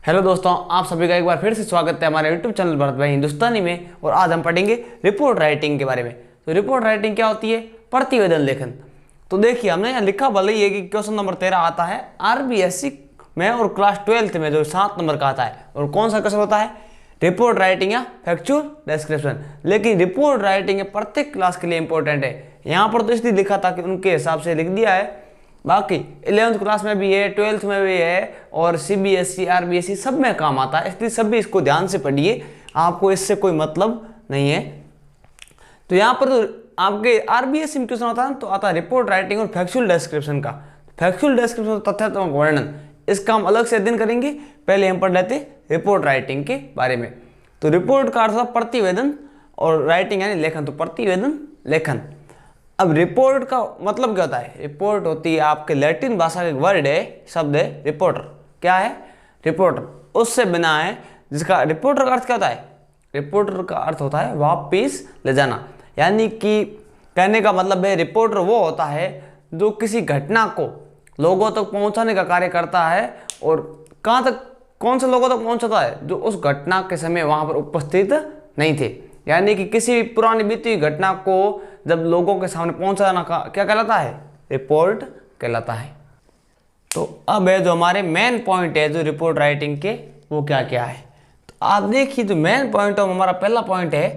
Hello दोस्तों, आप सभी का एक बार फिर से स्वागत है हमारे यूट्यूब चैनल भरत भाई हिंदुस्तानी में। और आज हम पढ़ेंगे रिपोर्ट राइटिंग के बारे में। तो रिपोर्ट राइटिंग क्या होती है? प्रतिवेदन लेखन। तो देखिए, हमने यहाँ लिखा भले ही है कि क्वेश्चन नंबर 13 आता है आरबीएससी में और क्लास 12th में जो 7 नंबर का आता है। और कौन सा क्वेश्चन होता है? रिपोर्ट राइटिंग या फैक्चुअल डिस्क्रिप्शन। लेकिन रिपोर्ट राइटिंग प्रत्येक क्लास के लिए इंपॉर्टेंट है। यहाँ पर तो इसलिए लिखा था कि उनके हिसाब से लिख दिया है। बाकी 11th क्लास में भी है, 12th में भी है, और सीबीएसई आरबीएसई सब में काम आता है। इसलिए सभी इसको ध्यान से पढ़िए, आपको इससे कोई मतलब नहीं है। तो यहाँ पर तो आपके आरबीएसई में क्वेश्चन आता है तो आता है रिपोर्ट राइटिंग और फैक्चुअल डिस्क्रिप्शन का। फैक्चुअल डिस्क्रिप्शन तथ्यात्मक वर्णन, इसका हम अलग से अध्ययन करेंगे। पहले हम पढ़ लेते रिपोर्ट राइटिंग के बारे में। तो रिपोर्ट का अर्थ होता है प्रतिवेदन, और राइटिंग यानी लेखन, तो प्रतिवेदन लेखन। अब रिपोर्ट का मतलब क्या होता है? रिपोर्ट होती है आपके लैटिन भाषा का एक वर्ड है, शब्द है रिपोर्टर। क्या है? रिपोर्टर। उससे बना है, जिसका रिपोर्टर का अर्थ क्या होता है? रिपोर्टर का अर्थ होता है वापिस ले जाना। यानी कि कहने का मतलब है रिपोर्टर वो होता है जो किसी घटना को लोगों तक पहुंचाने का कार्य करता है। और कहाँ तक, कौन से लोगों तक पहुंचाता है? जो उस घटना के समय वहां पर उपस्थित नहीं थे। यानी कि किसी भी पुरानी बीती हुई घटना को जब लोगों के सामने पहुंचाना का क्या कहलाता है? रिपोर्ट कहलाता है। तो अब है जो हमारे मेन पॉइंट है जो रिपोर्ट राइटिंग के, वो क्या क्या है। तो आप देखिए, जो मेन पॉइंट है हमारा पहला पॉइंट है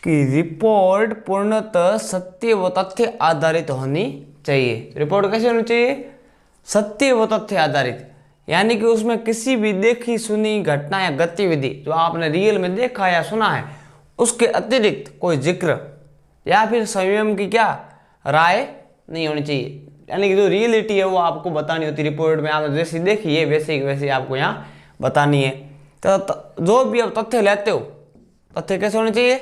कि रिपोर्ट पूर्णतः सत्य व तथ्य आधारित होनी चाहिए। रिपोर्ट कैसे होनी चाहिए? सत्य व तथ्य आधारित। यानी कि उसमें किसी भी देखी सुनी घटना या गतिविधि जो आपने रियल में देखा या सुना है, उसके अतिरिक्त कोई जिक्र या फिर स्वयं की क्या राय नहीं होनी चाहिए। यानी कि जो रियलिटी है वो आपको बतानी होती है। रिपोर्ट में आपने जैसी देखी है वैसे वैसे आपको यहाँ बतानी है। तो जो भी आप तथ्य लेते हो, तथ्य कैसे होने चाहिए?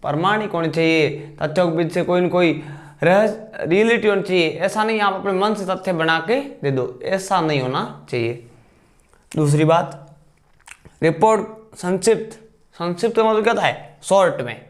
प्रामाणिक होने चाहिए। तथ्यों के बीच से कोई न कोई रहस्य रियलिटी होनी चाहिए। ऐसा नहीं आप अपने मन से तथ्य बना के दे दो, ऐसा नहीं होना चाहिए। दूसरी बात, रिपोर्ट संक्षिप्त। संक्षिप्त मतलब क्या होता है? शॉर्ट में।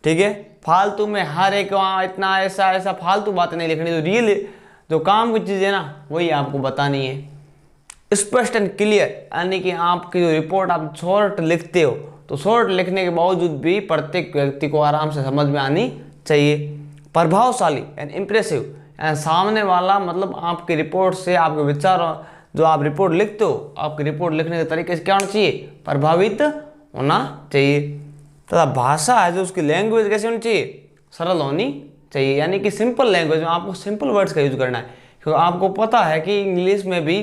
ठीक है, फालतू में हर एक वहाँ इतना ऐसा ऐसा फालतू बातें नहीं लिखनी। जो रियल जो काम की चीज़ है ना, वही आपको बतानी है। स्पष्ट एंड क्लियर, यानी कि आपकी जो रिपोर्ट आप शॉर्ट लिखते हो, तो शॉर्ट लिखने के बावजूद भी प्रत्येक व्यक्ति को आराम से समझ में आनी चाहिए। प्रभावशाली एंड इम्प्रेसिव, सामने वाला मतलब आपकी रिपोर्ट से आपके विचार, जो आप रिपोर्ट लिखते हो, आपकी रिपोर्ट लिखने के तरीके से क्या होना चाहिए? प्रभावित होना चाहिए। तथा भाषा है जो उसकी लैंग्वेज कैसी होनी चाहिए? सरल होनी चाहिए। यानी कि सिंपल लैंग्वेज में आपको सिंपल वर्ड्स का यूज करना है। क्योंकि आपको पता है कि इंग्लिश में भी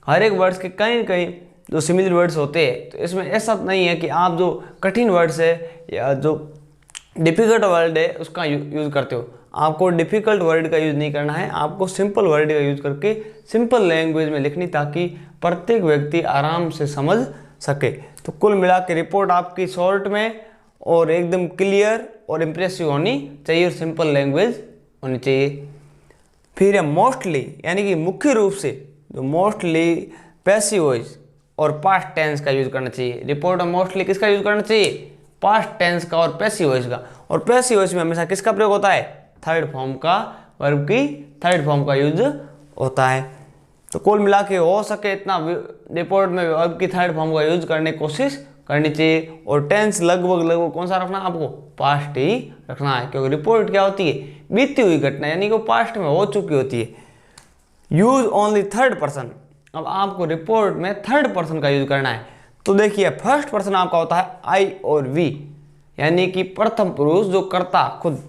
हर एक वर्ड्स के कई कई जो सिमिलर वर्ड्स होते हैं। तो इसमें ऐसा नहीं है कि आप जो कठिन वर्ड्स है या जो डिफिकल्ट वर्ड है उसका यूज करते हो। आपको डिफिकल्ट वर्ड का यूज नहीं करना है, आपको सिंपल वर्ड का यूज करके सिंपल लैंग्वेज में लिखनी, ताकि प्रत्येक व्यक्ति आराम से समझ सके। तो कुल मिला के रिपोर्ट आपकी शॉर्ट में और एकदम क्लियर और इम्प्रेसिव होनी चाहिए, और सिंपल लैंग्वेज होनी चाहिए। फिर है मोस्टली, यानी कि मुख्य रूप से जो मोस्टली पैसिव वॉइस और पास्ट टेंस का यूज करना चाहिए। रिपोर्ट में मोस्टली किसका यूज करना चाहिए? पास्ट टेंस का और पैसिव वॉइस का। और पैसिव वॉइस में हमेशा किसका प्रयोग होता है? थर्ड फॉर्म का, वर्ब की थर्ड फॉर्म का यूज होता है। तो कुल मिला के हो सके इतना रिपोर्ट में वर्ब की थर्ड फॉर्म का यूज करने की कोशिश करनी चाहिए। और टेंस लगभग कौन सा रखना है आपको? पास्ट ही रखना है। क्योंकि रिपोर्ट क्या होती है? बीती हुई घटना, यानी कि पास्ट में हो चुकी होती है। Use only third person. अब आपको रिपोर्ट में थर्ड पर्सन का यूज करना है। तो देखिए, फर्स्ट पर्सन आपका होता है आई और वी, यानी कि प्रथम पुरुष जो कर्ता खुद।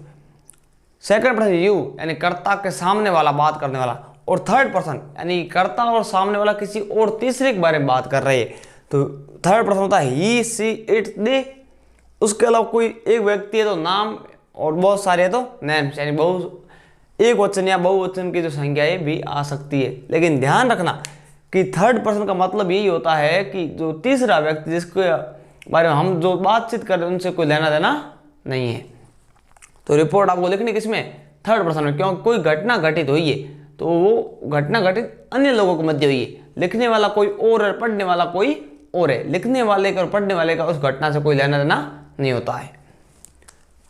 सेकंड पर्सन यू, यानी कर्ता के सामने वाला, बात करने वाला। और थर्ड पर्सन यानी कर्ता और सामने वाला किसी और तीसरे के बारे में बात कर रहे हैं। तो थर्ड पर्सन होता है ही, सी, इट, दे। उसके अलावा कोई एक व्यक्ति है तो नाम, और बहुत सारे है तो नेम्स, यानी एक वचन या बहुवचन की जो संख्याएं भी आ सकती है। लेकिन ध्यान रखना कि थर्ड पर्सन का मतलब यही होता है कि जो तीसरा व्यक्ति जिसके बारे में हम जो बातचीत कर रहे हैं उनसे कोई लेना देना नहीं है। तो रिपोर्ट आपको लिखनी किसमें? थर्ड पर्सन में। क्योंकि कोई घटना घटित हुई है तो वो घटना घटित अन्य लोगों के मध्य हुई है। लिखने वाला कोई और है, पढ़ने वाला कोई और है। लिखने वाले का और पढ़ने वाले का उस घटना से कोई लेना देना नहीं होता है।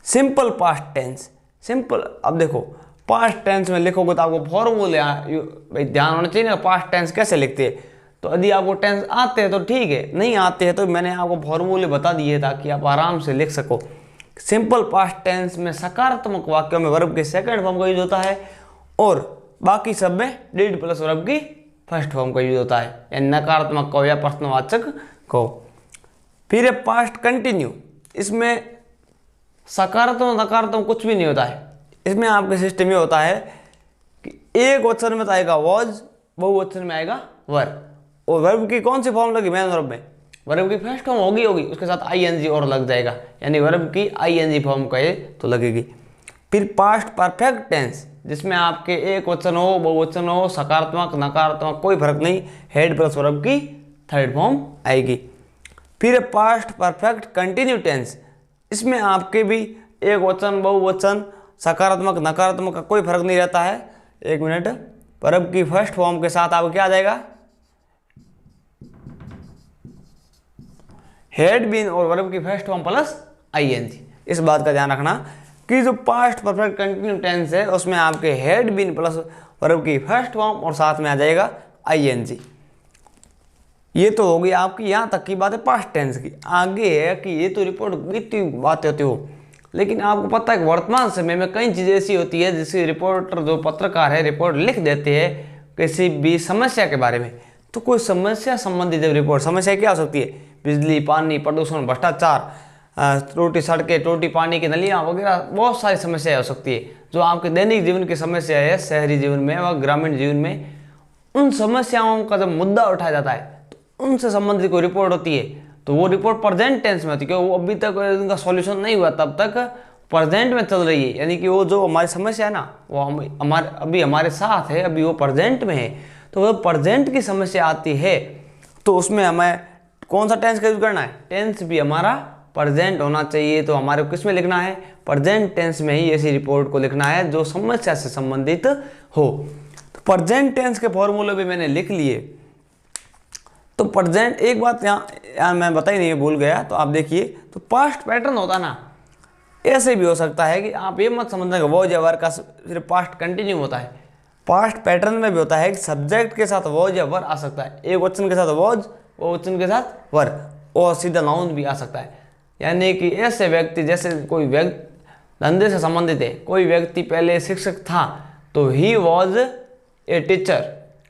Simple past tense. सिंपल, अब देखो पास्ट टेंस में लिखोगे तो आपको फॉर्मूले भाई ध्यान होना चाहिए ना। पास्ट टेंस कैसे लिखते हैं? तो यदि आपको टेंस आते हैं तो ठीक है, नहीं आते हैं तो मैंने आपको फॉर्मूले बता दिए ताकि आप आराम से लिख सको। सिंपल पास्ट टेंस में सकारात्मक वाक्यों में वर्ब के सेकंड फॉर्म का यूज होता है और बाकी सब में डिड प्लस वर्ब की फर्स्ट फॉर्म का यूज होता है, यानी नकारात्मक को या प्रश्नवाचक को। फिर है पास्ट कंटिन्यू, इसमें सकारात्मक नकारात्मक कुछ भी नहीं होता है। इसमें आपके सिस्टम में होता है कि एक वचन में तो आएगा वॉज, बहुवचन में आएगा वर, और वर्ब की कौन सी फॉर्म लगी मेन वर्ब में, वर्ब की फर्स्ट फॉर्म होगी उसके साथ आईएनजी और लग जाएगा, यानी वर्ब की आईएनजी फॉर्म कहे तो लगेगी। फिर पास्ट परफेक्ट टेंस, जिसमें आपके एक वचन हो बहुवचन हो सकारात्मक नकारात्मक कोई फर्क नहीं, हेड प्लस वर्ब की थर्ड फॉर्म आएगी। फिर पास्ट परफेक्ट कंटिन्यू टेंस, इसमें आपके भी एक वचन बहुवचन सकारात्मक नकारात्मक का कोई फर्क नहीं रहता है। एक मिनट, वर्ब की फर्स्ट फॉर्म के साथ आपको क्या आ जाएगा, हेड बीन और वर्ब की फर्स्ट फॉर्म प्लस आईएनजी। इस बात का ध्यान रखना कि जो पास्ट परफेक्ट कंटिन्यू टेंस है उसमें आपके हेड बीन प्लस वर्ब की फर्स्ट फॉर्म और साथ में आ जाएगा आईएनजी। ये तो होगी आपकी यहाँ तक की बात है पास्ट टेंस की। आगे है कि ये तो रिपोर्ट इतनी बातें होती हो, लेकिन आपको पता है कि वर्तमान समय में कई चीज़ें ऐसी होती है जिससे रिपोर्टर जो पत्रकार है रिपोर्ट लिख देते हैं किसी भी समस्या के बारे में। तो कोई समस्या संबंधित जब रिपोर्ट, समस्या क्या हो सकती है, बिजली, पानी, प्रदूषण, भ्रष्टाचार, टूटी सड़कें, टूटी पानी की नलियाँ वगैरह, बहुत सारी समस्याएं हो सकती है जो आपके दैनिक जीवन की समस्या है, शहरी जीवन में व ग्रामीण जीवन में। उन समस्याओं का जब मुद्दा उठाया जाता है तो उनसे संबंधित कोई रिपोर्ट होती है तो वो रिपोर्ट प्रेजेंट टेंस में होती है, क्योंकि वो अभी तक उनका सॉल्यूशन नहीं हुआ, तब तक प्रेजेंट में चल रही है, यानी कि वो जो हमारी समस्या है ना वो हमारे अभी हमारे साथ है, अभी वो प्रेजेंट में है। तो वो प्रेजेंट की समस्या आती है तो उसमें हमें कौन सा टेंस का यूज करना है, टेंस भी हमारा प्रेजेंट होना चाहिए। तो हमारे को किस में लिखना है, प्रेजेंट टेंस में ही ऐसी रिपोर्ट को लिखना है जो समस्या से संबंधित हो। तो प्रेजेंट टेंस के फॉर्मूले भी मैंने लिख लिए। तो प्रेजेंट, एक बात यहाँ मैं बता ही नहीं, भूल गया, तो आप देखिए, तो पास्ट पैटर्न होता ना, ऐसे भी हो सकता है कि आप ये मत समझना कि वॉज या वर का सिर्फ पास्ट कंटिन्यू होता है। पास्ट पैटर्न में भी होता है कि सब्जेक्ट के साथ वॉज या वर आ सकता है, एक वचन के साथ वॉज, वो वचन के साथ वर, और सीधा नाउन भी आ सकता है। यानी कि ऐसे व्यक्ति, जैसे कोई व्यक्ति धंधे से संबंधित है, कोई व्यक्ति पहले शिक्षक था तो ही वॉज ए टीचर,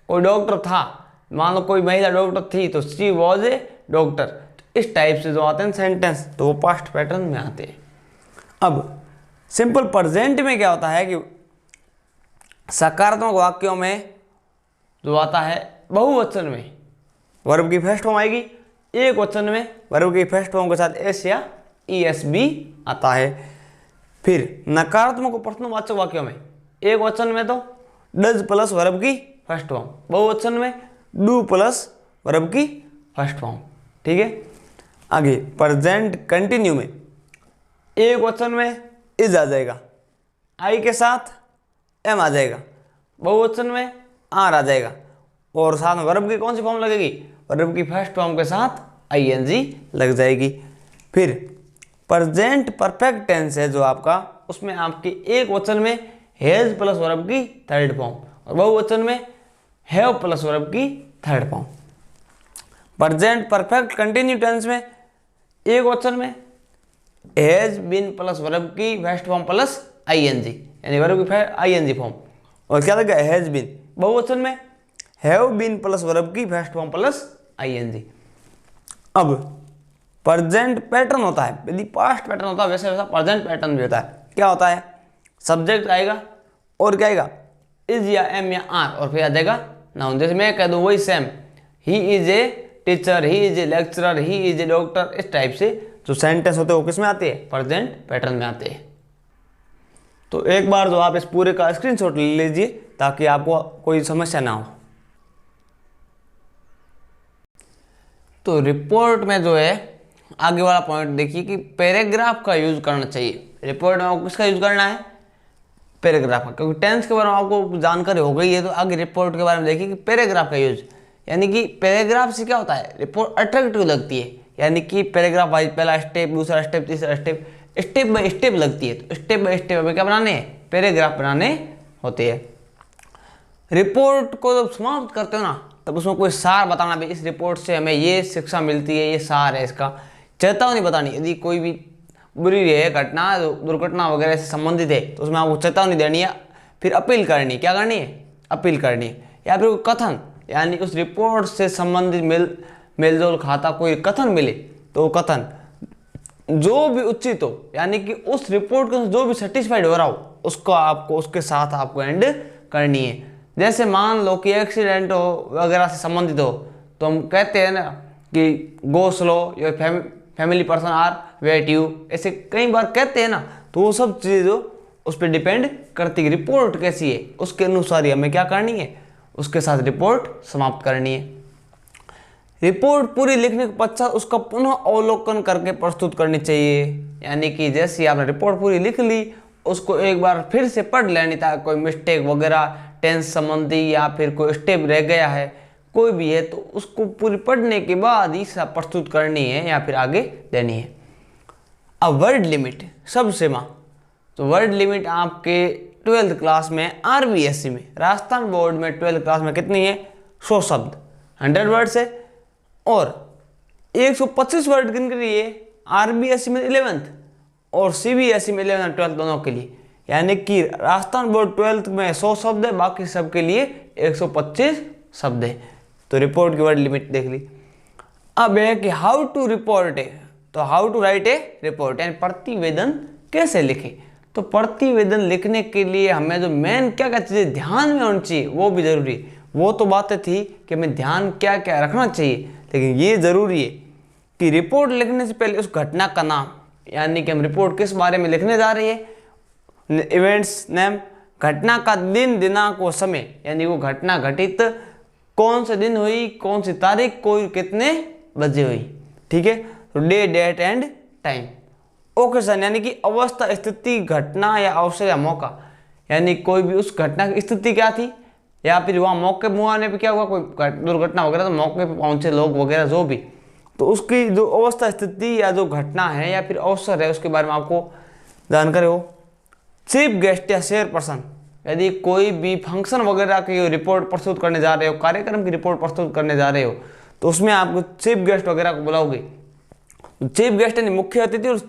कोई डॉक्टर था, मान लो कोई महिला डॉक्टर थी तो शी वॉज ए डॉक्टर। इस टाइप से जो आते हैं सेंटेंस तो वो पास्ट पैटर्न में आते हैं। अब सिंपल प्रेजेंट में क्या होता है कि सकारात्मक वाक्यों में जो आता है बहुवचन में वर्ब की फर्स्ट फॉर्म आएगी, एक वचन में वर्ब की फर्स्ट फॉर्म के साथ एस या ईएस भी आता है। फिर नकारात्मक प्रश्नवाचक वाक्यों में एक वचन में तो डज प्लस वर्ब की फर्स्ट फॉर्म, बहुवचन में डू प्लस वर्ब की फर्स्ट फॉर्म। ठीक है, आगे प्रेजेंट कंटिन्यू में एक वचन में इज आ जाएगा, आई के साथ एम आ जाएगा, बहुवचन में आर आ जाएगा, और साथ में वर्ब की कौन सी फॉर्म लगेगी, वर्ब की फर्स्ट फॉर्म के साथ आईएनजी लग जाएगी। फिर प्रेजेंट परफेक्ट टेंस है जो आपका, उसमें आपकी एक वचन में हैज प्लस वर्ब की थर्ड फॉर्म और बहुवचन में हैव प्लस वर्ब की third form. Present perfect continue tense में एक वचन में हैज बीन प्लस वर्ब की फर्स्ट फॉर्म प्लस आईएनजी, यानी वर्ब की आईएनजी फॉर्म, और क्या लगा हैज बीन। बहुवचन में हैव बीन प्लस वर्ब की फर्स्ट फॉर्म प्लस आईएनजी। अब प्रेजेंट पैटर्न होता है, यदि पास्ट पैटर्न होता है वैसे वैसा प्रेजेंट पैटर्न भी होता है। क्या होता है, सब्जेक्ट आएगा और क्या आएगा, इज या एम या आर, और फिर आ जाएगा नाउन। जैसे मैं कह दूं वही same, he is a teacher, he is a lecturer, he is a doctor, इस टाइप से जो सेंटेंस होते हैं वो किस में आते हैं, प्रेजेंट पैटर्न में आते हैं। तो एक बार जो आप इस पूरे का स्क्रीनशॉट ले लीजिए ताकि आपको कोई समस्या ना हो। तो रिपोर्ट में जो है आगे वाला पॉइंट देखिए कि पैराग्राफ का यूज करना चाहिए। रिपोर्ट में आपको किसका यूज करना है, पैराग्राफ का, क्योंकि टेंस के बारे में आपको जानकारी हो गई है। तो आगे रिपोर्ट के बारे में देखिए कि पैराग्राफ का यूज, यानी कि पैराग्राफ से क्या होता है, रिपोर्ट अट्रैक्टिव लगती है, यानी कि पैराग्राफ वाइज पहला स्टेप, दूसरा स्टेप, तीसरा स्टेप, स्टेप बाय स्टेप लगती है। तो स्टेप बाय स्टेप हमें क्या बनाने हैं, पैराग्राफ बनाने होते हैं। रिपोर्ट को जब समाप्त करते हो ना तब उसमें कोई सार बताना भी, इस रिपोर्ट से हमें ये शिक्षा मिलती है, ये सार है इसका। चेतावनी बतानी, यदि कोई भी बुरी है घटना, दुर्घटना वगैरह से संबंधित है तो उसमें आपको चेतावनी देनी है। फिर अपील करनी है, क्या करनी है? अपील करनी है। या फिर कथन, यानी उस रिपोर्ट से संबंधित मेलजोल खाता कोई कथन मिले तो वो कथन जो भी उचित हो, यानी कि उस रिपोर्ट को जो भी सेटिस्फाइड हो रहा हो उसको आपको उसके साथ आपको एंड करनी है। जैसे मान लो कि एक्सीडेंट हो वगैरह से संबंधित हो तो हम कहते हैं ना कि go slow, your family person are wait you, ऐसे कई बार कहते हैं ना। तो वो सब चीज़ें उस पर डिपेंड करती है रिपोर्ट कैसी है, उसके अनुसार ही हमें क्या करनी है, उसके साथ रिपोर्ट समाप्त करनी है। रिपोर्ट पूरी लिखने के पश्चात उसका पुनः अवलोकन करके प्रस्तुत करनी चाहिए। यानी कि जैसे आपने रिपोर्ट पूरी लिख ली, उसको एक बार फिर से पढ़ लेनी था, कोई मिस्टेक वगैरह टेंस संबंधी या फिर कोई स्टेप रह गया है कोई भी है तो उसको पूरी पढ़ने के बाद ही सब प्रस्तुत करनी है या फिर आगे देनी है। अब वर्ड लिमिट, शब्द सीमा। तो वर्ड लिमिट आपके 12th क्लास में RBSC में, राजस्थान बोर्ड में 12th क्लास में कितनी है? 100 शब्द, 100 वर्ड्स है। और 125 वर्ड किन के लिए? RBSC में 11th और CBSE में 11th 12th दोनों के लिए। यानी कि राजस्थान बोर्ड 12th में 100 शब्द है, बाकी सब के लिए 125 शब्द है। तो रिपोर्ट की वर्ड लिमिट देख ली। अब है कि हाउ टू रिपोर्ट है, तो how to write a report, यानी प्रतिवेदन कैसे लिखे। तो प्रतिवेदन लिखने के लिए हमें जो मेन क्या क्या चीज़ें ध्यान में होनी चाहिए वो भी जरूरी है। वो तो बातें थी कि हमें ध्यान क्या क्या रखना चाहिए, लेकिन ये जरूरी है कि रिपोर्ट लिखने से पहले उस घटना का नाम, यानी कि हम रिपोर्ट किस बारे में लिखने जा रही है, इवेंट्स नेम, घटना का दिन, दिनांक व समय, यानी वो घटना घटित कौन से दिन हुई, कौन सी तारीख, कोई कितने बजे हुई, ठीक है। तो day, date and time. Occasion, यानी कि अवस्था, स्थिति, घटना या अवसर या मौका, यानी कोई भी उस घटना की स्थिति क्या थी या फिर वहाँ मौके मुआने पे क्या हुआ, कोई दुर्घटना वगैरह तो मौके पे पहुंचे लोग वगैरह जो भी, तो उसकी जो अवस्था, स्थिति या जो घटना है या फिर अवसर है उसके बारे में आपको जानकारी हो। चीफ गेस्ट या शेयर पर्सन, यदि कोई भी फंक्शन वगैरह की रिपोर्ट प्रस्तुत करने जा रहे हो, कार्यक्रम की रिपोर्ट प्रस्तुत करने जा रहे हो तो उसमें आपको चीफ गेस्ट वगैरह को बुलाओगे। चीफ गेस्ट यानी मुख्य अतिथि और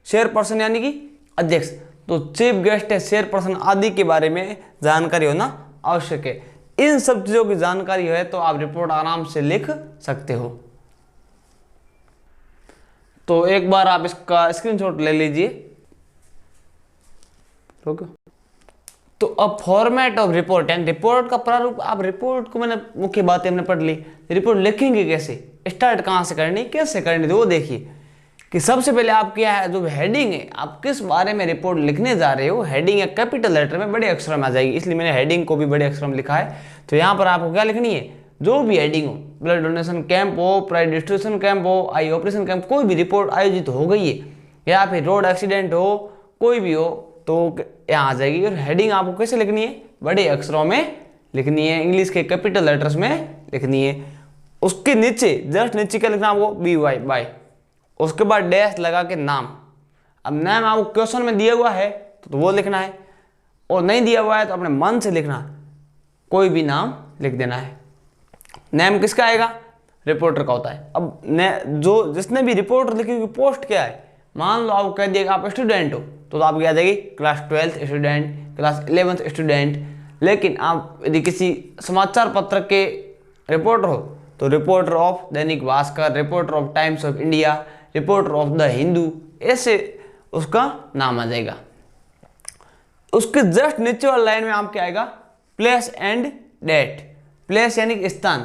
शेयर पर्सन यानी कि अध्यक्ष। तो चीफ गेस्ट है, शेयर पर्सन आदि के बारे में जानकारी होना आवश्यक है। इन सब चीजों की जानकारी है तो आप रिपोर्ट आराम से लिख सकते हो। तो एक बार आप इसका स्क्रीनशॉट ले लीजिए। तो अब फॉर्मेट ऑफ रिपोर्ट, यानी रिपोर्ट का प्रारूप। आप रिपोर्ट को, मैंने मुख्य बातें हमने पढ़ ली, रिपोर्ट लिखेंगे कैसे, स्टार्ट कहाँ से करनी, कैसे करनी, तो वो देखिए कि सबसे पहले आप क्या है, जो हेडिंग है, आप किस बारे में रिपोर्ट लिखने जा रहे हो, हेडिंग या कैपिटल लेटर में बड़े अक्षर में आ जाएगी, इसलिए मैंने हेडिंग को भी बड़े अक्षर में लिखा है। तो यहाँ पर आपको क्या लिखनी है, जो भी हेडिंग हो, ब्लड डोनेशन कैंप हो, प्राइड डिस्ट्रीब्यूशन कैंप हो, आई ऑपरेशन कैंप, कोई भी रिपोर्ट आयोजित हो गई है या फिर रोड एक्सीडेंट हो, कोई भी हो, तो यहाँ आ जाएगी। और हेडिंग आपको कैसे लिखनी है, बड़े अक्षरों में लिखनी है, इंग्लिश के कैपिटल लेटर्स में लिखनी है। उसके नीचे, जस्ट नीचे क्या लिखना आपको, BY बाय, उसके बाद डैश लगा के नाम। अब नाम आपको क्वेश्चन में दिया हुआ है तो वो लिखना है, और नहीं दिया हुआ है तो अपने मन से लिखना, कोई भी नाम लिख देना है। नेम किसका आएगा, रिपोर्टर का होता है। अब जो जिसने भी रिपोर्ट लिखी हुई पोस्ट क्या है, मान लो आपको कह दिया आप स्टूडेंट हो तो आप क्या जाएगी, class 12th student, class 11th student. लेकिन आप यदि किसी समाचार पत्र के रिपोर्टर हो तो reporter of Dainik Bhaskar, reporter of times of India, reporter of the Hindu, ऐसे उसका नाम आ जाएगा। उसके जस्ट नीचे वाली लाइन में आपके आएगा प्लेस एंड डेट। प्लेस यानी कि स्थान,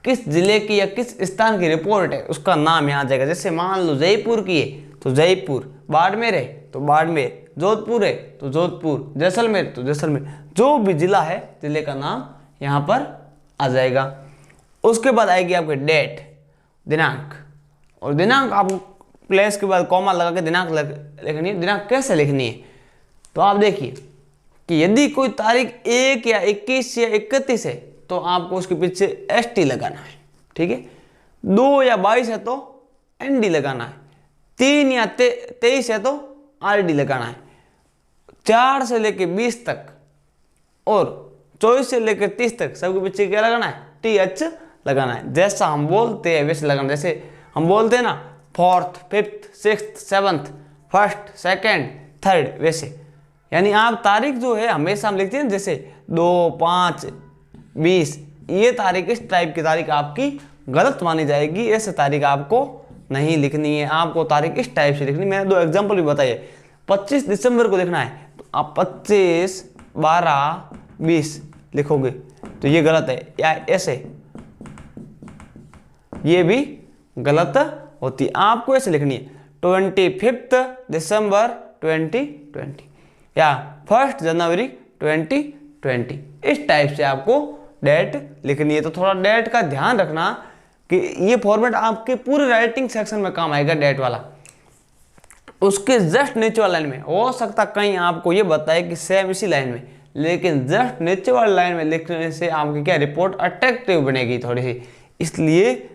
किस जिले की या किस स्थान की रिपोर्ट है उसका नाम यहाँ आ जाएगा। जैसे मान लो जयपुर की है तो जयपुर, बाड़मेर है तो बाड़मेर, जोधपुर है तो जोधपुर, जैसलमेर तो जैसलमेर, जो भी जिला है जिले का नाम यहाँ पर आ जाएगा। उसके बाद आएगी आपकी डेट, दिनांक, और दिनांक आपको प्लेस के बाद कॉमा लगा के दिनांक लिखनी है। दिनांक कैसे लिखनी है, तो आप देखिए कि यदि कोई तारीख 1 या 21 या 31 है तो आपको उसके पीछे ST लगाना है, ठीक है। 2 या 22 है तो ND लगाना है, 3 या 23 है तो RD लगाना है, 4 से लेकर 20 तक और 24 से लेकर 30 तक सबके पीछे क्या लगाना है, TH लगाना है, जैसा हम बोलते हैं वैसे लगाना। जैसे हम बोलते हैं ना 4th 5th 6th 7th 1st 2nd 3rd, वैसे यानी आप तारीख जो है हमेशा हम लिखते हैं जैसे 2 5 20, ये तारीख इस टाइप की तारीख आपकी गलत मानी जाएगी। ऐसे तारीख आपको नहीं लिखनी है, आपको तारीख इस टाइप से लिखनी। मैंने 2 एग्जाम्पल भी बताइए। 25 दिसंबर को लिखना है तो आप 25 12 20 लिखोगे तो ये गलत है, या ऐसे ये भी गलत होती है। आपको ऐसे लिखनी है 25 दिसंबर 2020 या 1 जनवरी 2020, इस टाइप से आपको डेट लिखनी है। तो थोड़ा डेट का ध्यान रखना कि ये फॉर्मेट आपके पूरे राइटिंग सेक्शन में काम आएगा, डेट वाला। उसके जस्ट नीचे वाली लाइन में हो सकता कहीं आपको ये बताए कि सेम इसी लाइन में, लेकिन जस्ट नीचे वाली लाइन में लिखने से आपकी क्या रिपोर्ट अट्रैक्टिव बनेगी थोड़ी सी। इसलिए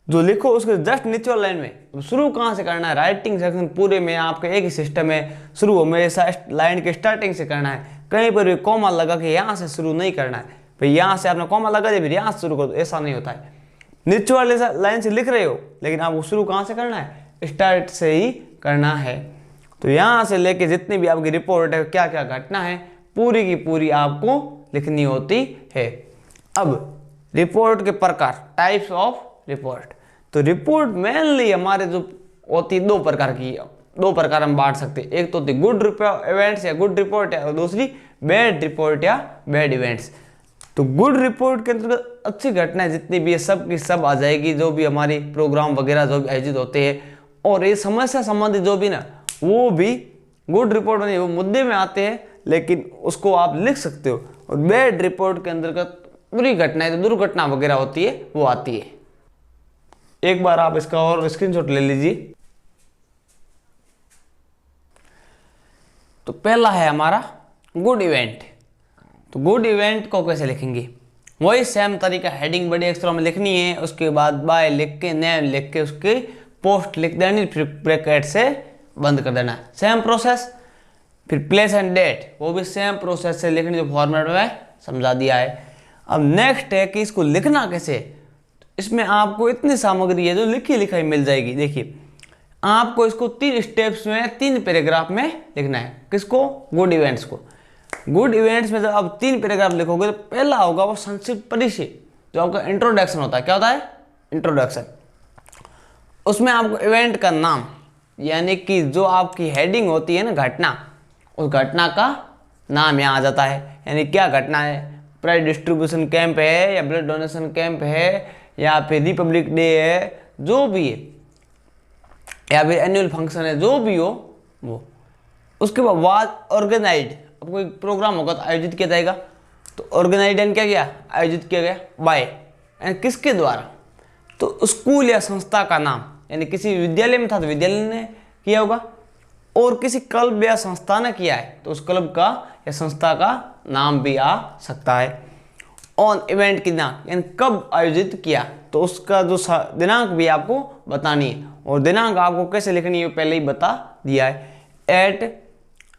जो लिखो उसके जस्ट नीचे वाली लाइन में शुरू कहाँ से करना है, राइटिंग सेक्शन पूरे में आपका एक ही सिस्टम है, शुरू हमेशा लाइन के स्टार्टिंग से करना है। कहीं पर भी कॉमा लगा के यहाँ से शुरू नहीं करना है, भाई यहाँ से आपने कॉमा लगा दिया फिर यहाँ से शुरू कर दो, ऐसा नहीं होता है। नीचे वाले लाइन से लिख रहे हो लेकिन आपको शुरू कहाँ से करना है, स्टार्ट से ही करना है। तो यहाँ से लेके जितनी भी आपकी रिपोर्ट है, क्या क्या घटना है, पूरी की पूरी आपको लिखनी होती है। अब रिपोर्ट के प्रकार, टाइप्स ऑफ रिपोर्ट। तो रिपोर्ट मेनली हमारे जो होती है 2 प्रकार की, 2 प्रकार हम बांट सकते हैं। एक तो होती गुड इवेंट्स या गुड रिपोर्ट है, और दूसरी बैड रिपोर्ट या बैड इवेंट्स। तो गुड रिपोर्ट के अंतर्गत अच्छी घटनाएं जितनी भी है सब की सब आ जाएगी, जो भी हमारी प्रोग्राम वगैरह जो भी आयोजित होते हैं, और ये समस्या संबंधित जो भी ना वो भी गुड रिपोर्ट नहीं, वो मुद्दे में आते हैं लेकिन उसको आप लिख सकते हो। और बैड रिपोर्ट के अंतर्गत बुरी घटनाएं, तो दुर्घटना वगैरह होती है वो आती है। एक बार आप इसका और स्क्रीनशॉट ले लीजिए। तो पहला है हमारा गुड इवेंट। तो गुड इवेंट को कैसे लिखेंगे, वही सेम तरीका, हेडिंग बड़े अक्षरों में लिखनी है, उसके बाद बाय लिख के, नेम लिख के, उसके पोस्ट लिख देनी, फिर ब्रैकेट से बंद कर देना, सेम प्रोसेस। फिर प्लेस एंड डेट, वो भी सेम प्रोसेस से लिखनी, जो फॉर्मेट में समझा दिया है। अब नेक्स्ट है कि इसको लिखना कैसे। इसमें आपको इतनी सामग्री है जो लिखी लिखाई मिल जाएगी। देखिए आपको इसको 3 स्टेप्स में 3 पैराग्राफ में लिखना है। किसको, गुड इवेंट्स को। गुड इवेंट्स में जब आप 3 पैराग्राफ लिखोगे तो पहला होगा वो संक्षिप्त परिचय, जो आपका इंट्रोडक्शन होता है। क्या होता है, इंट्रोडक्शन। उसमें आपको इवेंट का नाम, यानी कि जो आपकी हेडिंग होती है ना घटना, उस घटना का नाम यहाँ आ जाता है। यानी क्या घटना है, प्राइज डिस्ट्रीब्यूशन कैंप है या ब्लड डोनेशन कैंप है या फिर रिपब्लिक डे है, जो भी है, या फिर एनुअल फंक्शन है, जो भी हो वो। उसके बाद ऑर्गेनाइज्ड, अब कोई प्रोग्राम होगा तो आयोजित किया जाएगा, तो ऑर्गेनाइज्ड क्या किया, आयोजित किया गया बाय, किसके द्वारा, तो स्कूल या संस्था का नाम, यानी किसी विद्यालय में था तो विद्यालय ने किया होगा, और किसी क्लब या संस्था ने किया है तो उस क्लब का या संस्था का नाम भी आ सकता है। ऑन इवेंट की दिनांक, यानी कब आयोजित किया, तो उसका जो दिनांक भी आपको बतानी है, और दिनांक आपको कैसे लिखनी है पहले ही बता दिया है। एट,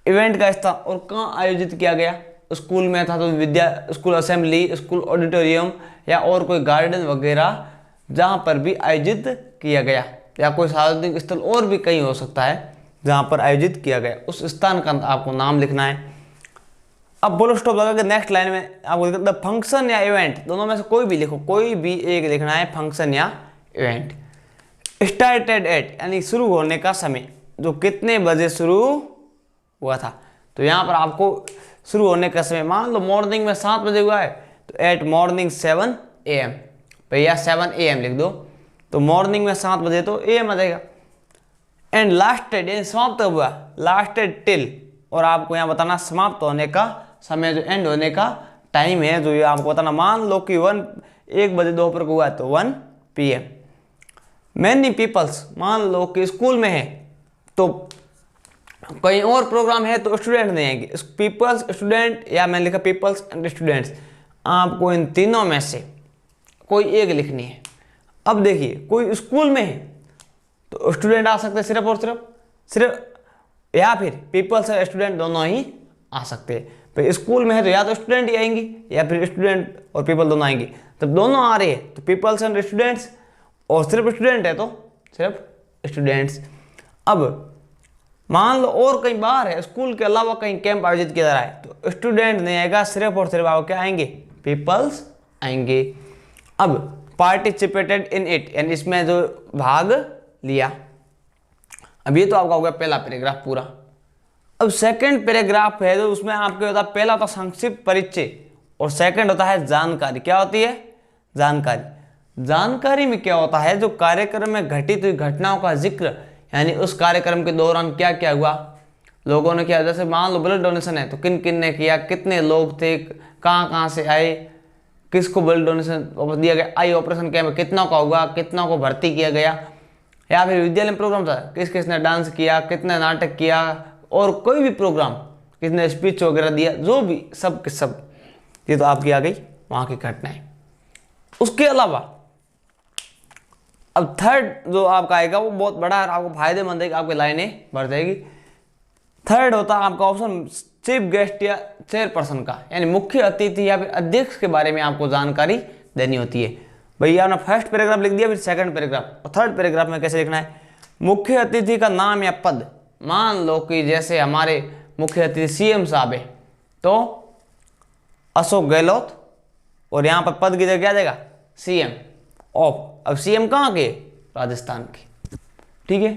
इवेंट का स्थान और कहाँ आयोजित किया गया, स्कूल में था तो स्कूल असेंबली, स्कूल ऑडिटोरियम या और कोई गार्डन वगैरह जहाँ पर भी आयोजित किया गया, या कोई सार्वजनिक स्थल और भी कहीं हो सकता है जहाँ पर आयोजित किया गया, उस स्थान का आपको नाम लिखना है। अब बोलो स्टॉप लगा के नेक्स्ट लाइन में आपको लिखना फंक्शन या इवेंट, दोनों में से कोई भी लिखो, कोई भी एक लिखना है, फंक्शन या इवेंट। स्टार्टेड एट, यानी शुरू होने का समय, जो कितने बजे शुरू हुआ था, तो यहाँ पर आपको शुरू होने का समय, मान लो मॉर्निंग में 7 बजे हुआ है तो एट मॉर्निंग 7 AM, भैया 7 AM लिख दो, तो मॉर्निंग में 7 बजे तो AM आ जाएगा। एंड लास्टेड, यानी समाप्त हुआ, लास्टेड टिल, और आपको यहाँ बताना समाप्त होने का समय, जो एंड होने का टाइम है, जो ये आपको बताना। मान लो कि 1 बजे दोपहर को हुआ है तो 1 PM। मैनी पीपल्स, मान लो कि स्कूल में है तो कहीं और प्रोग्राम है तो स्टूडेंट नहीं आएंगे, पीपल्स, स्टूडेंट, या मैंने लिखा पीपल्स एंड स्टूडेंट्स। आपको इन तीनों में से कोई एक लिखनी है। अब देखिए कोई स्कूल में है तो स्टूडेंट आ सकते हैं सिर्फ और सिर्फ, या फिर पीपल्स और स्टूडेंट दोनों ही आ सकते हैं। फिर स्कूल में है तो या तो स्टूडेंट ही आएंगी या फिर स्टूडेंट और पीपल दोनों आएंगे। जब दोनों आ रहे हैं तो पीपल्स एंड स्टूडेंट्स, और सिर्फ स्टूडेंट है तो सिर्फ स्टूडेंट्स। अब मान लो और कहीं बाहर है, स्कूल के अलावा कहीं कैंप आयोजित किया जा रहा है, तो स्टूडेंट नहीं आएगा, सिर्फ और सिर्फ आपको क्या आएंगे, पीपल्स आएंगे। अब पार्टिसिपेटेड इन इट, यानी इसमें जो भाग लिया। अब ये तो आपका हो गया पहला पैराग्राफ पूरा। अब सेकंड पैराग्राफ है जो उसमें आपके होता है, पहला होता है संक्षिप्त परिचय और सेकंड होता है जानकारी। क्या होती है, जानकारी। जानकारी में क्या होता है, जो कार्यक्रम में घटित हुई घटनाओं का जिक्र, यानी उस कार्यक्रम के दौरान क्या क्या हुआ, लोगों ने किया। जैसे मान लो ब्लड डोनेशन है तो किन किन ने किया, कितने लोग थे, कहाँ कहाँ से आए, किसको ब्लड डोनेशन दिया गया, आई ऑपरेशन कैंप में कितना का हुआ, कितना को भर्ती किया गया, या फिर विद्यालय में प्रोग्राम था, किस किसने डांस किया, कितने नाटक किया, और कोई भी प्रोग्राम, किसने स्पीच वगैरह दिया, जो भी सब के सब, ये तो आपकी आ गई वहाँ की घटनाएं। उसके अलावा अब थर्ड जो आपका आएगा वो बहुत बड़ा है, आपको फायदेमंद है कि आपकी लाइनें बढ़ जाएगी। थर्ड होता है आपका ऑप्शन चीफ गेस्ट या चेयरपर्सन का, यानी मुख्य अतिथि या फिर अध्यक्ष के बारे में आपको जानकारी देनी होती है। भैया आपने फर्स्ट पैराग्राफ लिख दिया, फिर सेकंड पैराग्राफ, और थर्ड पैराग्राफ में कैसे लिखना है, मुख्य अतिथि का नाम या पद। मान लो कि जैसे हमारे मुख्य अतिथि सीएम साहब है तो अशोक गहलोत, और यहाँ पर पद की जगह क्या देगा, सीएम ऑफ। अब सीएम कहाँ के, राजस्थान के, ठीक है।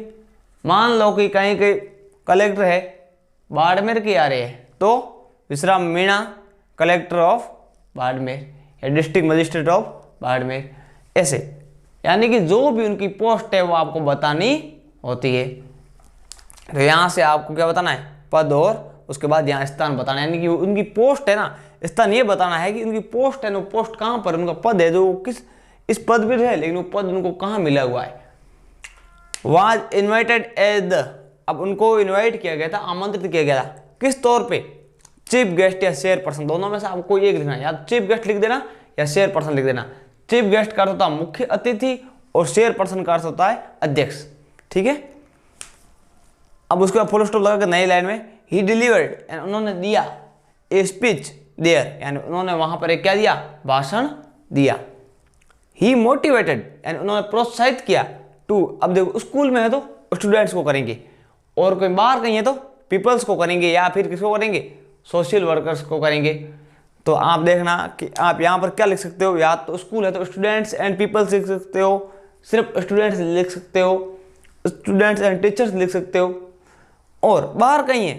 मान लो कि कहीं के कलेक्टर है बाड़मेर के आ रहे हैं तो विश्राम मीणा कलेक्टर ऑफ बाड़मेर या डिस्ट्रिक्ट मजिस्ट्रेट ऑफ बाड़मेर, ऐसे। यानी कि जो भी उनकी पोस्ट है वो आपको बतानी होती है। तो यहाँ से आपको क्या बताना है, पद, और उसके बाद यहाँ स्थान बताना है, यानी कि उनकी पोस्ट है ना, स्थान ये बताना है कि उनकी पोस्ट है ना, पोस्ट कहाँ पर, उनका पद है जो किस, इस पद पर है लेकिन वो पद उनको कहाँ मिला हुआ है। वाज इन्वाइटेड एज द, अब उनको इन्वाइट किया गया था, आमंत्रित किया गया था, किस तौर पे, चीफ गेस्ट या चेयरपर्सन, दोनों में से आपको एक लिखना है, या चीफ गेस्ट लिख देना या चेयरपर्सन लिख देना। चीफ गेस्ट का अर्थ होता है मुख्य अतिथि और चेयरपर्सन का अर्थ होता है अध्यक्ष, ठीक है। अब उसके बाद फुल स्टॉप लगा के नई लाइन में ही डिलीवर्ड, उन्होंने दिया, ए स्पीच देयर, यानी उन्होंने वहां पर एक क्या दिया, भाषण दिया। ही मोटिवेटेड, यानी उन्होंने प्रोत्साहित किया, टू, अब देखो स्कूल में है तो स्टूडेंट्स को करेंगे, और कोई बाहर कहीं है तो पीपल्स को करेंगे, या फिर किसको करेंगे, सोशल वर्कर्स को करेंगे। तो आप देखना कि आप यहाँ पर क्या लिख सकते हो, या तो स्कूल है तो स्टूडेंट्स एंड पीपल्स लिख सकते हो, सिर्फ स्टूडेंट्स लिख सकते हो, स्टूडेंट्स एंड टीचर्स लिख सकते हो, और बाहर कहीं है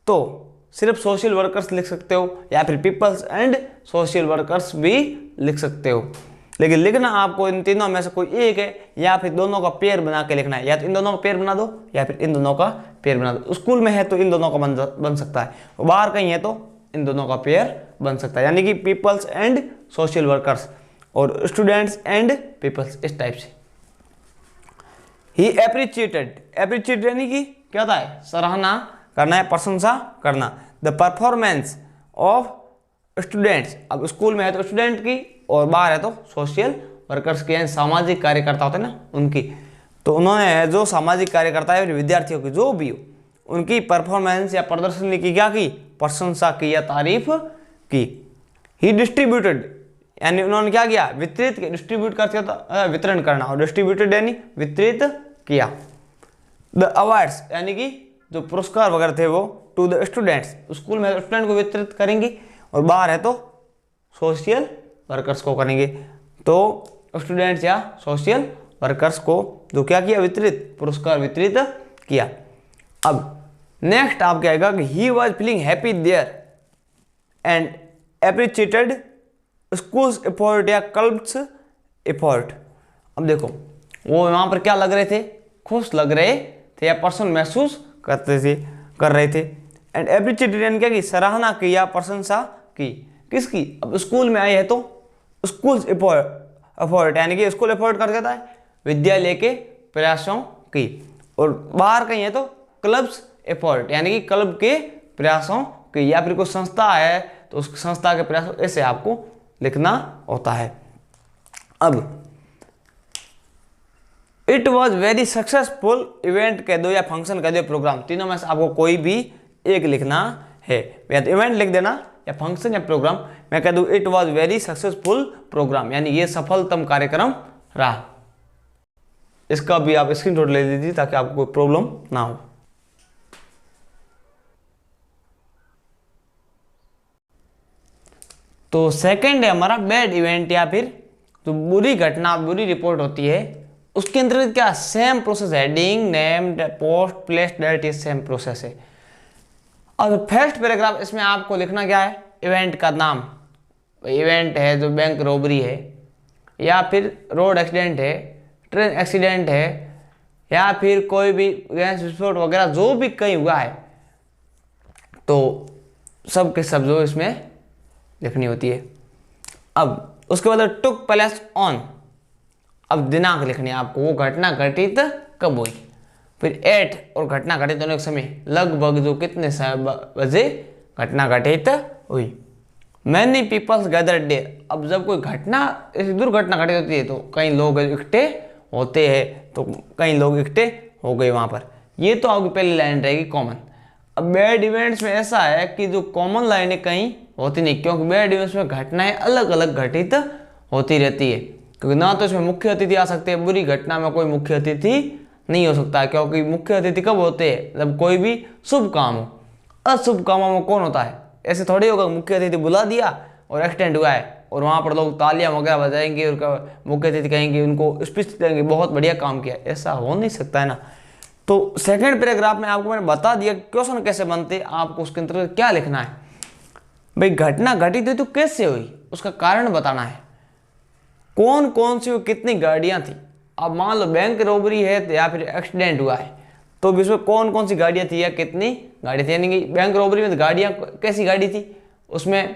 तो सिर्फ सोशल वर्कर्स लिख सकते हो, या फिर पीपल्स एंड सोशल वर्कर्स भी लिख सकते हो। लेकिन लिखना आपको इन तीनों में से कोई एक है, या फिर दोनों का पेयर बना के लिखना है, या तो इन दोनों का पेयर बना दो या फिर इन दोनों का पेयर बना दो। स्कूल में है तो इन दोनों का बन सकता है, और बाहर कहीं है तो इन दोनों का पेयर बन सकता है, यानी कि पीपल्स एंड सोशल वर्कर्स और स्टूडेंट्स एंड पीपल्स, इस टाइप से। ही एप्रिशिएटेड, एप्रिशिएट यानी कि क्या होता है, सराहना करना है, प्रशंसा करना। द परफॉर्मेंस ऑफ स्टूडेंट्स, अब स्कूल में है तो स्टूडेंट की, और बाहर है तो सोशल वर्कर्स की, यानी सामाजिक कार्यकर्ता होते हैं ना उनकी। तो उन्होंने जो सामाजिक कार्यकर्ता है विद्यार्थियों की जो भी हो, उनकी परफॉर्मेंस या प्रदर्शन की क्या की, प्रशंसा की या तारीफ की। ही डिस्ट्रीब्यूटेड, यानी उन्होंने क्या किया, वितरित किया, डिस्ट्रीब्यूट करते वितरण करना, और डिस्ट्रीब्यूटेड यानी वितरित किया। द अवार्ड्स, यानी कि जो पुरस्कार वगैरह थे वो टू द स्टूडेंट्स, स्कूल में स्टूडेंट को वितरित करेंगे, और बाहर है तो सोशल वर्कर्स को करेंगे। तो स्टूडेंट्स या सोशल वर्कर्स को जो क्या किया, वितरित, पुरस्कार वितरित किया। अब नेक्स्ट आप क्या आएगा कि he was feeling happy there and appreciated schools effort या क्लब्स एफर्ट। अब देखो वो वहां पर क्या लग रहे थे, खुश लग रहे थे या पर्सन महसूस कर रहे थे। एंड एप्रिशिएटेड यानी क्या की, सराहना की या प्रशंसा की, किसकी, अब स्कूल में आए हैं तो स्कूल्स एफर्ट, यानी कि स्कूल एफर्ट कर देता है विद्यालय के प्रयासों की, और बाहर कहीं है तो क्लब्स एफर्ट, यानी कि क्लब के प्रयासों की, या फिर कोई संस्था है तो उस संस्था के प्रयासों, ऐसे आपको लिखना होता है। अब it was very successful event कह दो या फंक्शन कह दो, प्रोग्राम, तीनों में से आपको कोई भी एक लिखना है, या तो इवेंट लिख देना या फंक्शन या प्रोग्राम, मैं कह दूँ it was very successful program, यानी ये सफलतम कार्यक्रम रहा। इसका भी आप स्क्रीनशॉट ले लीजिए ताकि आपको कोई प्रॉब्लम ना हो। तो सेकंड है हमारा बैड इवेंट, या फिर जो बुरी घटना, बुरी रिपोर्ट होती है, उसके अंतर्गत क्या same process, heading, name, post, place, date, ये सेम प्रोसेस है। अब फर्स्ट पैराग्राफ, इसमें आपको लिखना क्या है, इवेंट का नाम। इवेंट है जो बैंक रॉबरी है, या फिर रोड एक्सीडेंट है, ट्रेन एक्सीडेंट है, या फिर कोई भी गैस विस्फोट वगैरह जो भी कहीं हुआ है, तो सब के सब जो इसमें लिखनी होती है। अब उसके बाद टुक प्लेस ऑन, अब दिनांक लिखनी है आपको, वो घटना घटित कब हुई। फिर एट, और घटना घटित होने के समय, लगभग जो कितने बजे घटना घटित हुई। मैनी पीपल्स गैदर डे, अब जब कोई घटना, दुर्घटना घटित होती है तो कई लोग इकट्ठे होते हैं, तो कई लोग इकट्ठे हो गए वहाँ पर। ये तो आपकी पहली लाइन रहेगी कॉमन। अब बैड इवेंट्स में ऐसा है कि जो कॉमन लाइनें कहीं होती नहीं, क्योंकि बैड इवेंट्स में घटनाएं अलग अलग घटित होती रहती है, क्योंकि ना तो इसमें मुख्य अतिथि आ सकते हैं, बुरी घटना में कोई मुख्य अतिथि नहीं हो सकता है, क्योंकि मुख्य अतिथि कब होते हैं, जब कोई भी शुभ काम हो। अशुभ कामों में कौन होता है, ऐसे थोड़ी होगा मुख्य अतिथि बुला दिया और एक्सीडेंट हुआ है और वहाँ पर लोग तालियां वगैरह बजाएंगे और मुख्य अतिथि कहेंगे, उनको स्पीच देंगे, बहुत बढ़िया काम किया, ऐसा हो नहीं सकता है ना। तो सेकंड पैराग्राफ में आपको मैंने बता दिया क्वेश्चन कैसे बनते, आपको उसके अंतर्गत क्या लिखना है। भाई घटना घटित हुई तो कैसे हुई, उसका कारण बताना है, कौन कौन सी, कितनी गाड़ियां थी। अब मान लो बैंक रॉबरी है या फिर एक्सीडेंट हुआ है, तो इसमें कौन कौन सी गाड़ियां थी या कितनी गाड़ी थी। यानी कि बैंक रॉबरी में गाड़ियां, कैसी गाड़ी थी, उसमें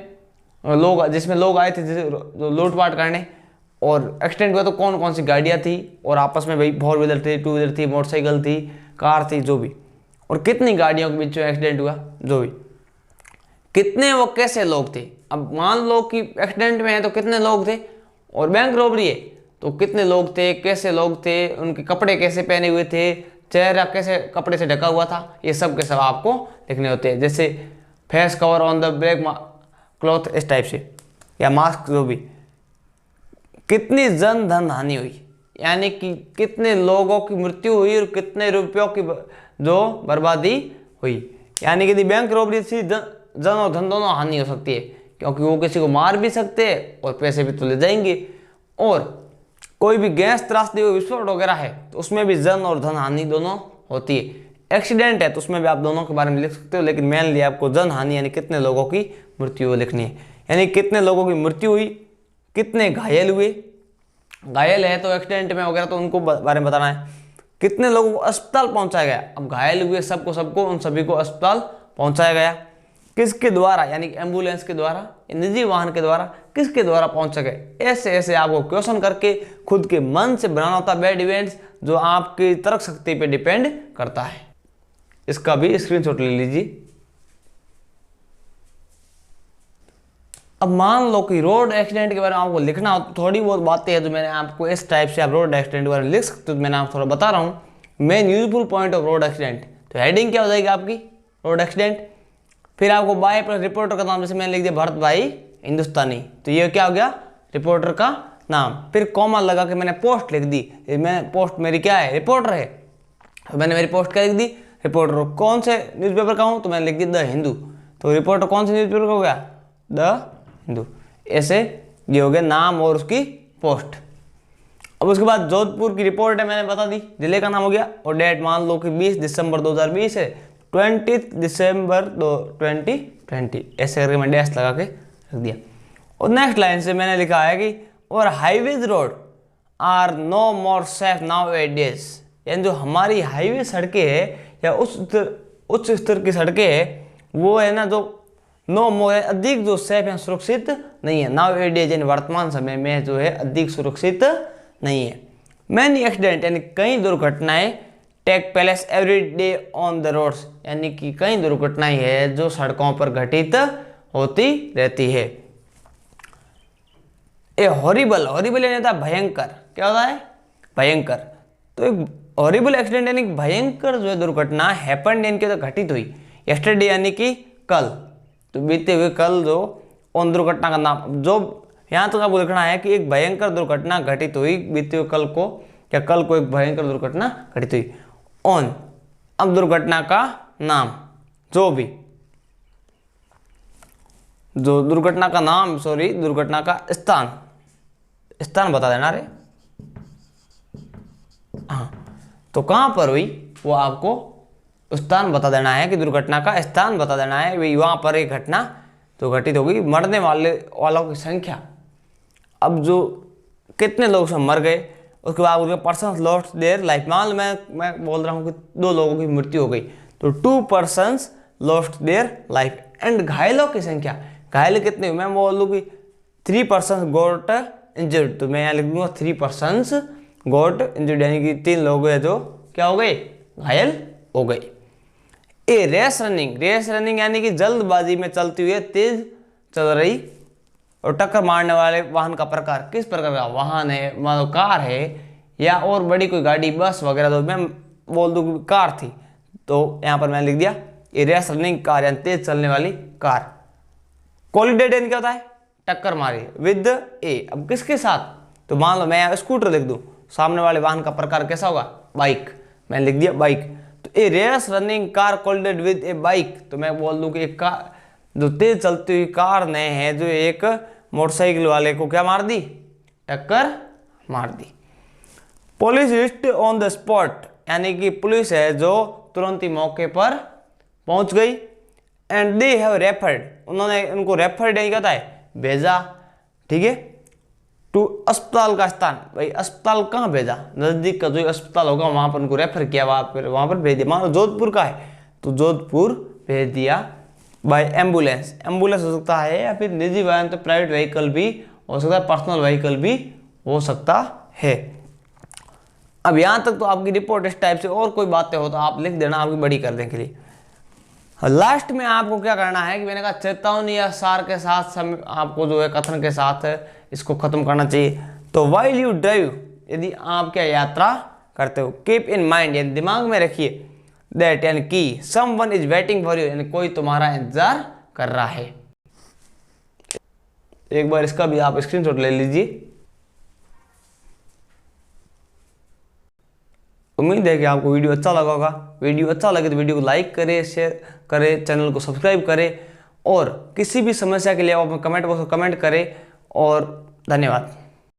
लोग, जिसमें लोग आए थे जो लूटपाट करने, और एक्सीडेंट हुआ तो कौन कौन सी गाड़ियां थी, और आपस में भाई 4 व्हीलर थी, 2 व्हीलर थी, मोटरसाइकिल थी, कार थी, जो भी, और कितनी गाड़ियों के बीच में एक्सीडेंट हुआ, जो भी, कितने वो कैसे लोग थे। अब मान लो कि एक्सीडेंट में है तो कितने लोग थे, और बैंक रॉबरी है तो कितने लोग थे, कैसे लोग थे, उनके कपड़े कैसे पहने हुए थे, चेहरा कैसे कपड़े से ढका हुआ था, ये सब के सब आपको लिखने होते हैं। जैसे face cover on the break cloth, इस टाइप से, या मास्क, जो भी। कितनी जन धन हानि हुई, यानी कि कितने लोगों की मृत्यु हुई और कितने रुपयों की जो बर्बादी हुई। यानी कि यदि बैंक रॉबरी थी, जन और धन दोनों हानि हो सकती है, क्योंकि वो किसी को मार भी सकते हैं और पैसे भी तो ले जाएंगे। और कोई भी गैस त्रासदी हुई, विस्फोट वगैरह है, तो उसमें भी जन और धन हानि दोनों होती है। एक्सीडेंट है तो उसमें भी आप दोनों के बारे में लिख सकते हो, लेकिन मेनली आपको जन हानि यानी कितने लोगों की मृत्यु लिखनी है। यानी कितने लोगों की मृत्यु हुई, कितने घायल हुए, घायल है तो एक्सीडेंट में वगैरह तो उनको बारे में बताना है, कितने लोगों को अस्पताल पहुंचाया गया। अब घायल हुए सबको उन सभी को अस्पताल पहुंचाया गया, किसके द्वारा, यानी एम्बुलेंस के द्वारा, निजी वाहन के द्वारा, किसके द्वारा पहुंचा गया। ऐसे ऐसे आपको क्वेश्चन करके खुद के मन से बनाना होता है बैड इवेंट्स, जो आपकी तर्क शक्ति पे डिपेंड करता है। इसका भी स्क्रीनशॉट ले लीजिए। अब मान लो कि रोड एक्सीडेंट के बारे में आपको लिखना हो, तो थोड़ी बहुत बातें हैं जो मैंने आपको इस टाइप से आप रोड एक्सीडेंट के बारे में लिख सकते हो, तो मैंने आपको थोड़ा बता रहा हूँ। Main useful point of road accident, तो हेडिंग क्या हो जाएगी आपकी, रोड एक्सीडेंट। फिर आपको बाय प्लस रिपोर्टर का नाम, जैसे मैंने लिख दिया भरत भाई हिंदुस्तानी, तो ये क्या हो गया, रिपोर्टर का नाम। फिर कॉमा लगा के मैंने पोस्ट लिख दी, मैं पोस्ट मेरी क्या है, रिपोर्टर है, तो मैंने मेरी पोस्ट क्या लिख दी, रिपोर्टर। कौन से न्यूज़पेपर का हूँ, तो मैंने लिख दी द हिंदू, तो रिपोर्टर कौन से न्यूज़पेपर का हो गया, द हिंदू। ऐसे ये हो गया नाम और उसकी पोस्ट। अब उसके बाद जोधपुर की रिपोर्ट है, मैंने बता दी, जिले का नाम हो गया, और डेट मान लो कि 20 दिसंबर 2020 है, 20 दिसंबर 2020, ऐसे करके मैं डैश लगा के रख दिया। और नेक्स्ट लाइन से मैंने लिखा है कि और highways road are no more safe nowadays, यानी जो हमारी हाईवे सड़कें हैं या उच्च स्तर की सड़कें हैं, वो है ना जो नो मोर है, अधिक जो सेफ है, सुरक्षित नहीं है। नाउ ए डेज यानी वर्तमान समय में जो है अधिक सुरक्षित नहीं है। मैनी एक्सीडेंट यानी कई दुर्घटनाएं take place every day on the roads, यानी कि कई दुर्घटनाएं हैं जो सड़कों पर घटित होती रहती है। ए हॉरिबल, हॉरिबल यानी होता है भयंकर, क्या होता है, भयंकर। तो एक हॉरिबल एक्सीडेंट यानी भयंकर जो है दुर्घटना हैपेंड यानी कि घटित हुई, यस्टरडे यानी कि कल, तो बीते हुए कल जो उन दुर्घटना का नाम, जो यहाँ तक आपको लिखना है कि एक भयंकर दुर्घटना घटित हुई बीते हुए कल को, क्या कल को एक भयंकर दुर्घटना घटित हुई। ऑन, अब दुर्घटना का नाम, जो भी, जो दुर्घटना का नाम, सॉरी दुर्घटना का स्थान, स्थान बता देना रे। हाँ, तो कहाँ पर हुई वो आपको स्थान बता देना है कि दुर्घटना का स्थान बता देना है। भाई वहाँ पर एक घटना तो घटित हो गई, मरने वालों की संख्या, अब जो कितने लोग सब मर गए, उसके बाद उनके पर्सन्स लॉस्ट देयर लाइफ। मान लो मैं बोल रहा हूँ कि 2 लोगों की मृत्यु हो गई, तो 2 persons lost their life. And घायलों की संख्या, घायल कितने हुए, मैं बोल दूँ कि 3 पर्सन्स गॉट इंजर्ड, तो मैं यहाँ लिख दूंगा 3 पर्सन्स गॉट इंजर्ड, यानी कि 3 लोग हैं जो क्या हो गए, घायल हो गए। ए रेस रनिंग, रेस रनिंग यानी कि जल्दबाजी में चलती हुई तेज चल रही और टक्कर मारने वाले वाहन का प्रकार, किस प्रकार का वाहन है, मान लो कार है या और बड़ी कोई गाड़ी बस वगैरह, तो मैं बोल दूँ कार थी, तो यहाँ पर मैंने लिख दिया ए रेस रनिंग कार, यानी तेज चलने वाली कार। कोलिडेड यानी क्या होता है, टक्कर मारी विद ए, अब किसके साथ, तो मान लो मैं स्कूटर लिख दूं, सामने वाले वाहन का प्रकार कैसा होगा, बाइक, मैंने लिख दिया बाइक। तो a race running car collided with a bike, तो मैं बोल दूं कि एक कार, जो तेज चलती हुई कार ने है जो एक मोटरसाइकिल वाले को क्या मार दी, टक्कर मार दी। Police arrest on the spot, यानी कि पुलिस है जो तुरंत ही मौके पर पहुंच गई। एंड दे हैव रेफर्ड, उन्होंने उनको रेफर्ड यही कहता है भेजा, ठीक है, टू अस्पताल का स्थान, भाई अस्पताल कहाँ भेजा, नजदीक का जो अस्पताल होगा वहां पर उनको रेफर किया, वहां पर भेज दिया। मान लो जोधपुर का है तो जोधपुर भेज दिया बाय एम्बुलेंस, एम्बुलेंस हो सकता है या फिर निजी वाहन, तो प्राइवेट व्हीकल भी हो सकता है, पर्सनल व्हीकल भी हो सकता है। अब यहाँ तक तो आपकी रिपोर्ट इस टाइप से, और कोई बातें हो तो आप लिख देना, आपकी बड़ी करने के लिए। लास्ट में आपको क्या करना है कि मैंने कहा चेतावनी या सार के साथ आपको जो है कथन के साथ इसको खत्म करना चाहिए। तो व्हाइल यू ड्राइव, यदि आप क्या यात्रा करते हो, कीप इन माइंड, यानी दिमाग में रखिए, दैट यानी कि someone is waiting for you, यानी कोई तुम्हारा इंतजार कर रहा है। एक बार इसका भी आप स्क्रीनशॉट ले लीजिए। उम्मीद है कि आपको वीडियो अच्छा लगा होगा। वीडियो अच्छा लगे तो वीडियो को लाइक करें, शेयर करें, चैनल को सब्सक्राइब करें, और किसी भी समस्या के लिए आप कमेंट बॉक्स में कमेंट करें। और धन्यवाद।